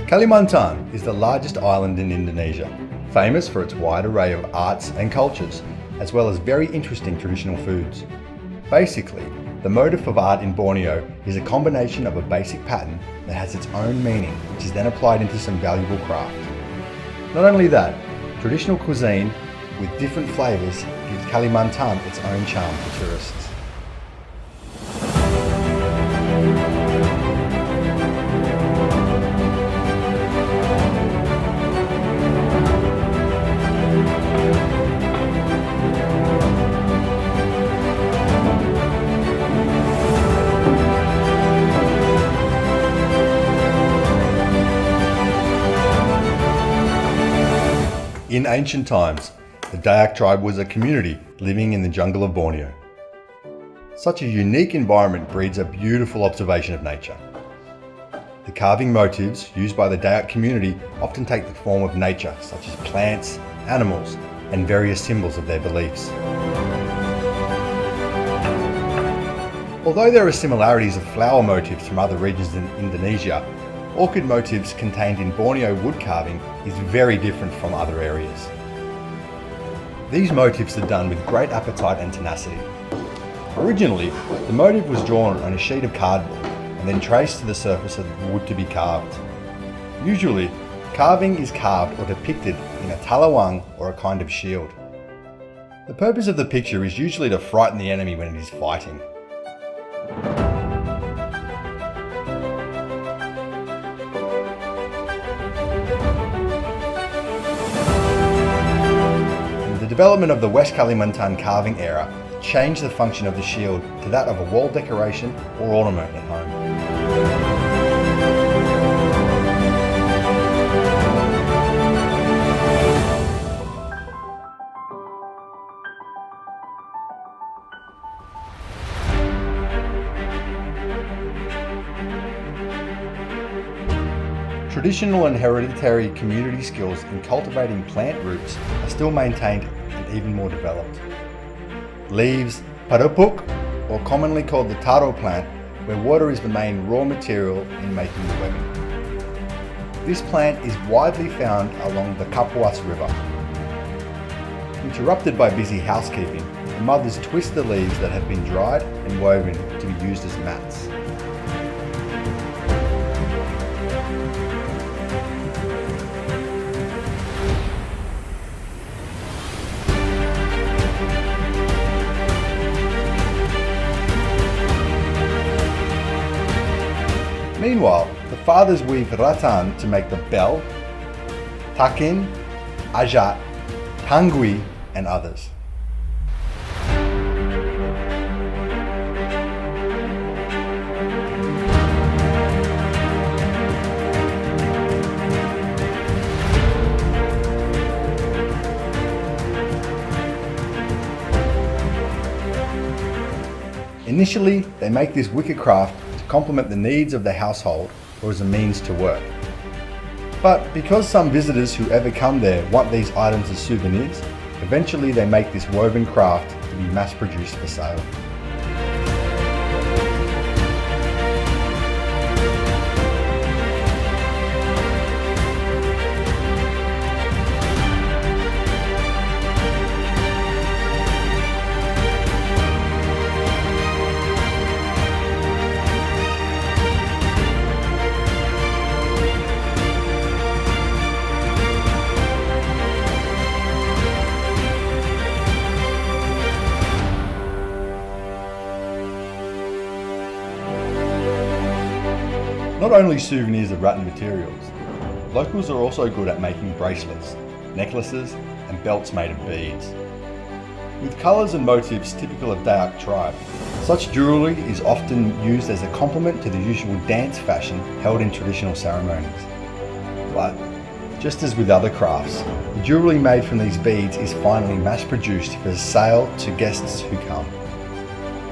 Kalimantan is the largest island in Indonesia, famous for its wide array of arts and cultures, as well as very interesting traditional foods. Basically, the motif of art in Borneo is a combination of a basic pattern that has its own meaning, which is then applied into some valuable craft. Not only that, traditional cuisine with different flavours gives Kalimantan its own charm for tourists. In ancient times, the Dayak tribe was a community living in the jungle of Borneo. Such a unique environment breeds a beautiful observation of nature. The carving motifs used by the Dayak community often take the form of nature, such as plants, animals, and various symbols of their beliefs. Although there are similarities of flower motifs from other regions in Indonesia, orchid motifs contained in Borneo wood carving is very different from other areas. These motifs are done with great appetite and tenacity. Originally, the motif was drawn on a sheet of cardboard and then traced to the surface of the wood to be carved. Usually, carving is carved or depicted in a talawang or a kind of shield. The purpose of the picture is usually to frighten the enemy when it is fighting. The development of the West Kalimantan carving era changed the function of the shield to that of a wall decoration or ornament at home. Traditional and hereditary community skills in cultivating plant roots are still maintained and even more developed. Leaves, parupuk, or commonly called the taro plant, where water is the main raw material in making the webbing. This plant is widely found along the Kapuas River. Interrupted by busy housekeeping, the mothers twist the leaves that have been dried and woven to be used as mats. Meanwhile, the fathers weave rattan to make the bell, takin, ajat, tangui, and others. Initially, they make this wicker craft complement the needs of the household or as a means to work. But because some visitors who ever come there want these items as souvenirs, eventually they make this woven craft to be mass produced for sale. Not only souvenirs of rattan materials, locals are also good at making bracelets, necklaces, and belts made of beads. With colours and motifs typical of Dayak tribe, such jewellery is often used as a complement to the usual dance fashion held in traditional ceremonies. But, just as with other crafts, the jewellery made from these beads is finally mass-produced for sale to guests who come.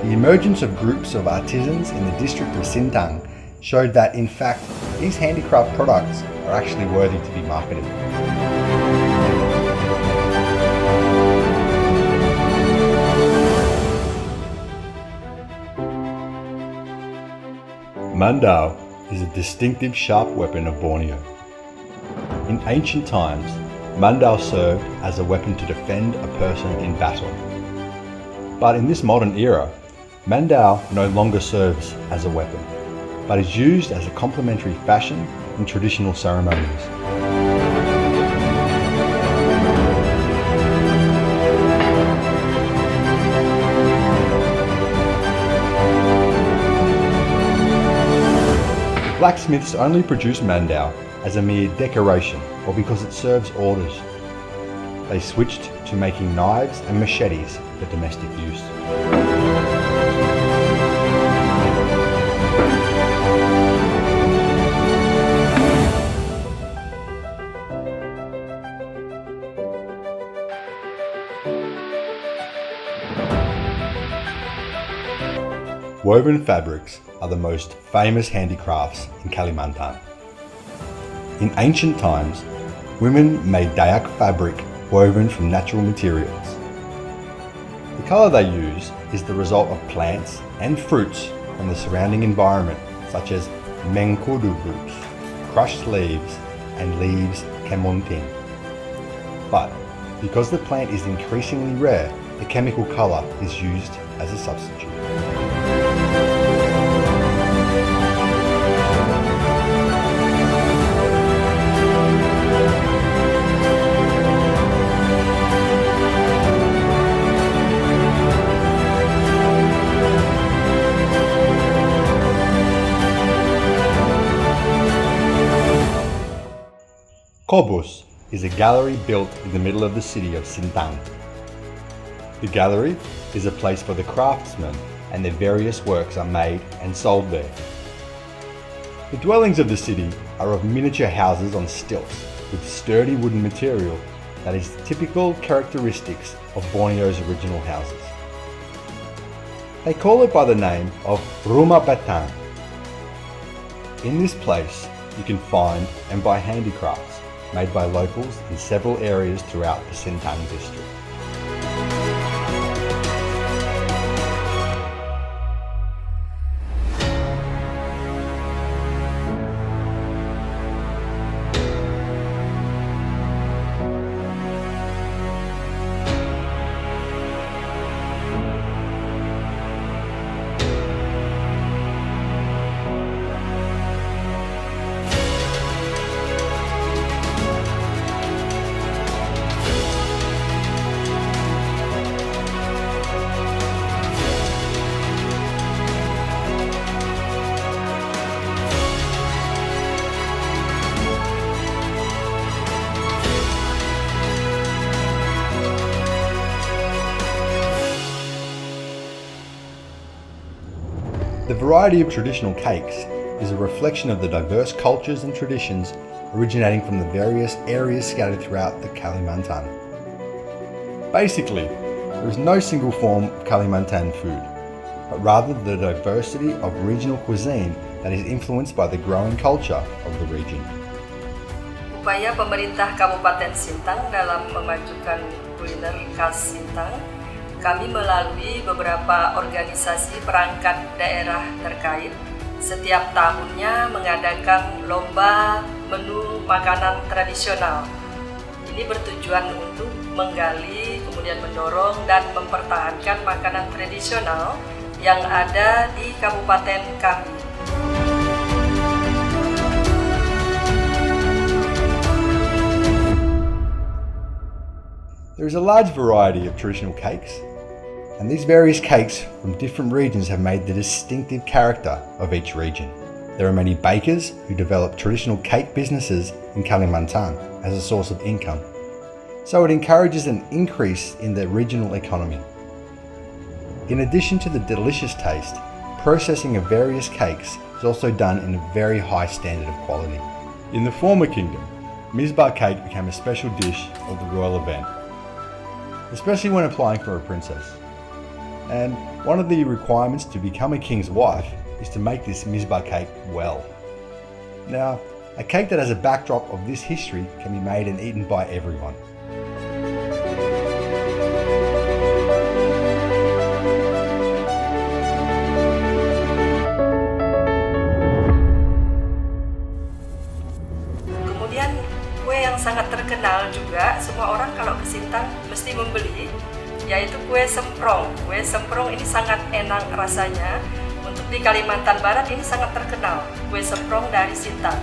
The emergence of groups of artisans in the district of Sintang showed that, in fact, these handicraft products are actually worthy to be marketed. Mandau is a distinctive sharp weapon of Borneo. In ancient times, mandau served as a weapon to defend a person in battle. But in this modern era, mandau no longer serves as a weapon, but is used as a complementary fashion in traditional ceremonies. Blacksmiths only produce mandau as a mere decoration or because it serves orders. They switched to making knives and machetes for domestic use. Woven fabrics are the most famous handicrafts in Kalimantan. In ancient times, women made Dayak fabric woven from natural materials. The colour they use is the result of plants and fruits from the surrounding environment, such as mengkudu roots, crushed leaves, and leaves kemonting. But because the plant is increasingly rare, the chemical colour is used as a substitute. Kobus is a gallery built in the middle of the city of Sintang. The gallery is a place for the craftsmen and their various works are made and sold there. The dwellings of the city are of miniature houses on stilts with sturdy wooden material that is typical characteristics of Borneo's original houses. They call it by the name of Rumah Batang. In this place you can find and buy handicrafts made by locals in several areas throughout the Sintang district. The variety of traditional cakes is a reflection of the diverse cultures and traditions originating from the various areas scattered throughout the Kalimantan. Basically, there is no single form of Kalimantan food, but rather the diversity of regional cuisine that is influenced by the growing culture of the region. Upaya pemerintah Kabupaten Sintang dalam memajukan kuliner khas Sintang, kami melalui beberapa organisasi perangkat daerah terkait setiap tahunnya mengadakan lomba menu makanan tradisional. Ini bertujuan untuk menggali, kemudian mendorong dan mempertahankan makanan tradisional yang ada di kabupaten kami. There is a large variety of traditional cakes, and these various cakes from different regions have made the distinctive character of each region. There are many bakers who develop traditional cake businesses in Kalimantan as a source of income, so it encourages an increase in the regional economy. In addition to the delicious taste, processing of various cakes is also done in a very high standard of quality. In the former kingdom, Misbah cake became a special dish of the royal event, especially when applying for a princess. And one of the requirements to become a king's wife is to make this Misbah cake well. Now, a cake that has a backdrop of this history can be made and eaten by everyone. Kemudian kue yang sangat terkenal juga, semua orang kalau ke Sintang mesti membeli, yaitu kue semprong. Kue semprong ini sangat enak rasanya. Untuk di Kalimantan Barat ini sangat terkenal, kue semprong dari Sintang.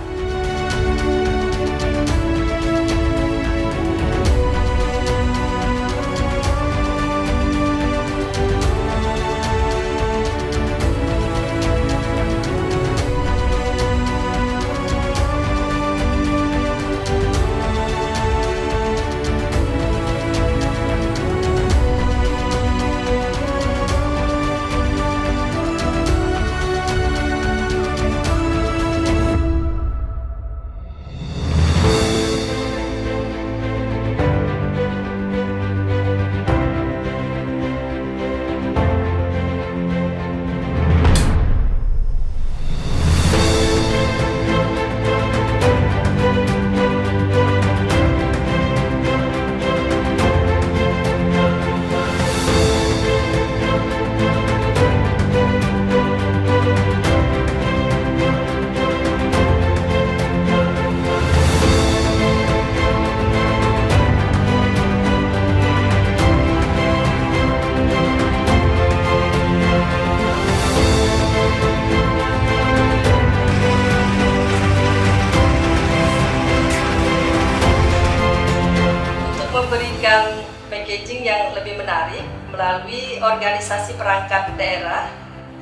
Memberikan packaging yang lebih menarik melalui organisasi perangkat daerah,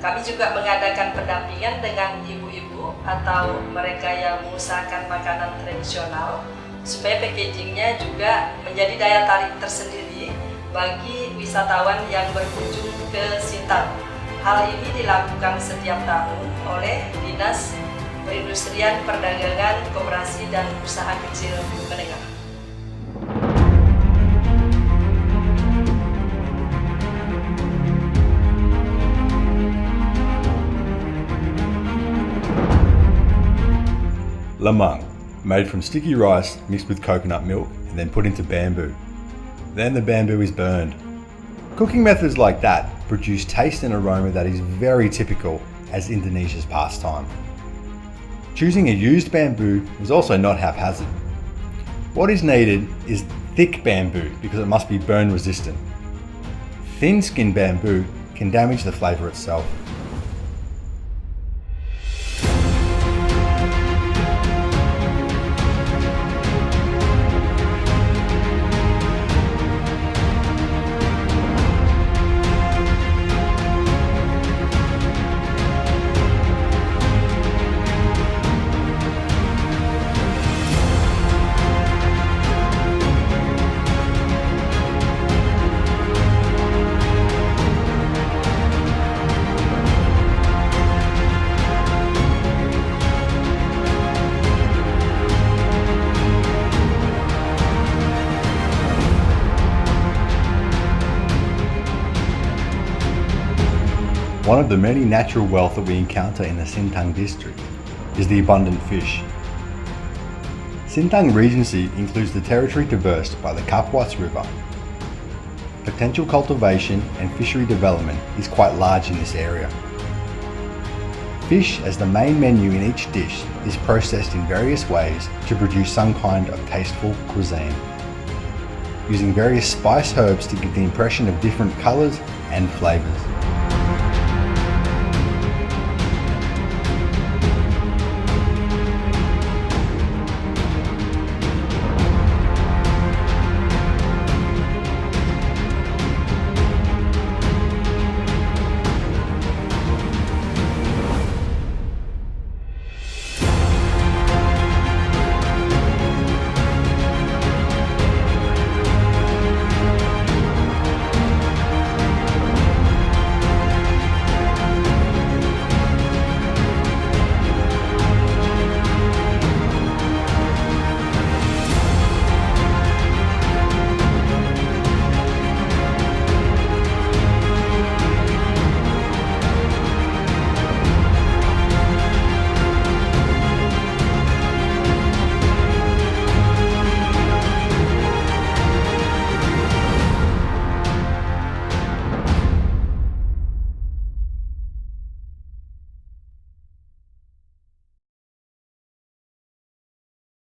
kami juga mengadakan pendampingan dengan ibu-ibu atau mereka yang mengusahakan makanan tradisional supaya packagingnya juga menjadi daya tarik tersendiri bagi wisatawan yang berkunjung ke Sintang. Hal ini dilakukan setiap tahun oleh Dinas Perindustrian Perdagangan, Koperasi dan Usaha Kecil Menengah. Lemang, made from sticky rice mixed with coconut milk and then put into bamboo. Then the bamboo is burned. Cooking methods like that produce taste and aroma that is very typical as Indonesia's pastime. Choosing a used bamboo is also not haphazard. What is needed is thick bamboo because it must be burn resistant. Thin skin bamboo can damage the flavour itself. One of the many natural wealth that we encounter in the Sintang district is the abundant fish. Sintang Regency includes the territory traversed by the Kapuas River. Potential cultivation and fishery development is quite large in this area. Fish as the main menu in each dish is processed in various ways to produce some kind of tasteful cuisine, using various spice herbs to give the impression of different colours and flavours.